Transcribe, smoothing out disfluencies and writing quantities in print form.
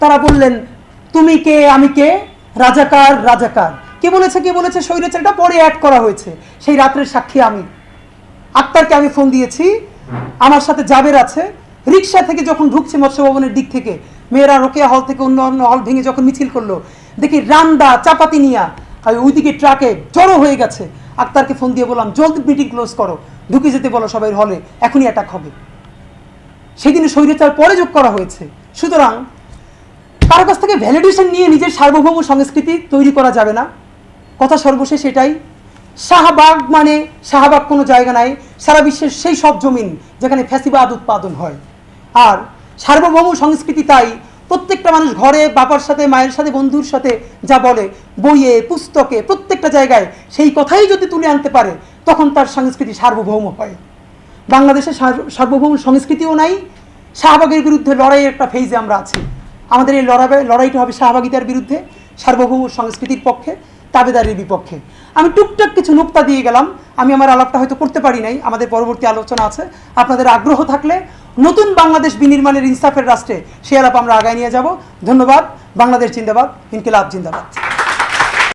তারা বললেন তুমি কে আমি কে, রাজাকার রাজাকার। কে বলেছে স্বৈরাচারটা পরে অ্যাড করা হয়েছে। সেই রাত্রের সাক্ষী আমি। আক্তারকে আমি ফোন দিয়েছি, আমার সাথে জাবের আছে। রিক্সা থেকে যখন ঢুকছে মৎস্য ভবনের দিক থেকে, মেয়েরা রোকেয়া হল থেকে অন্য অন্য হল ভেঙে যখন মিছিল করলো, দেখি রান্দা চাপাতি নিয়া ওইদিকে ট্রাকে জড়ো হয়ে গেছে। আক্তারকে ফোন দিয়ে বললাম জলদি মিটিং ক্লোজ করো, ঢুকে যেতে বলো সবাই হলে, এখনই অ্যাটাক হবে। সেদিনে স্বৈরাচার পরে যোগ করা হয়েছে। সুতরাং কারো কাছ থেকে ভ্যালিডেশন নিয়ে নিজের সার্বভৌম সংস্কৃতি তৈরি করা যাবে না। কথা সর্বশেষ এটাই, শাহবাগ মানে শাহবাগ কোনো জায়গা নাই, সারা বিশ্বের সেই সব জমিন যেখানে ফ্যাসিবাদ উৎপাদন হয়। আর সার্বভৌম সংস্কৃতি তাই প্রত্যেকটা মানুষ ঘরে বাবার সাথে মায়ের সাথে বন্ধুর সাথে যা বলে, বইয়ে পুস্তকে প্রত্যেকটা জায়গায় সেই কথাই যদি তুলে আনতে পারে, তখন তার সংস্কৃতি সার্বভৌম হয়। বাংলাদেশে সার্বভৌম সংস্কৃতিও নাই, শাহবাগের বিরুদ্ধে লড়াইয়ের একটা ফেজে আমরা আছি। আমাদের এই লড়াইটা হবে শাহবাগিতার বিরুদ্ধে, সার্বভৌম সংস্কৃতির পক্ষে, তাবেদারির বিপক্ষে। আমি টুকটাক কিছু নুক্তা দিয়ে গেলাম, আমি আমার আলাপটা হয়তো করতে পারি নাই, আমাদের পরবর্তী আলোচনা আছে। আপনাদের আগ্রহ থাকলে নতুন বাংলাদেশ বিনির্মাণের ইনসাফের রাষ্ট্রে সে আলাপ আমরা আগায় নিয়ে যাব। ধন্যবাদ। বাংলাদেশ জিন্দাবাদ, ইনকিলাব জিন্দাবাদ।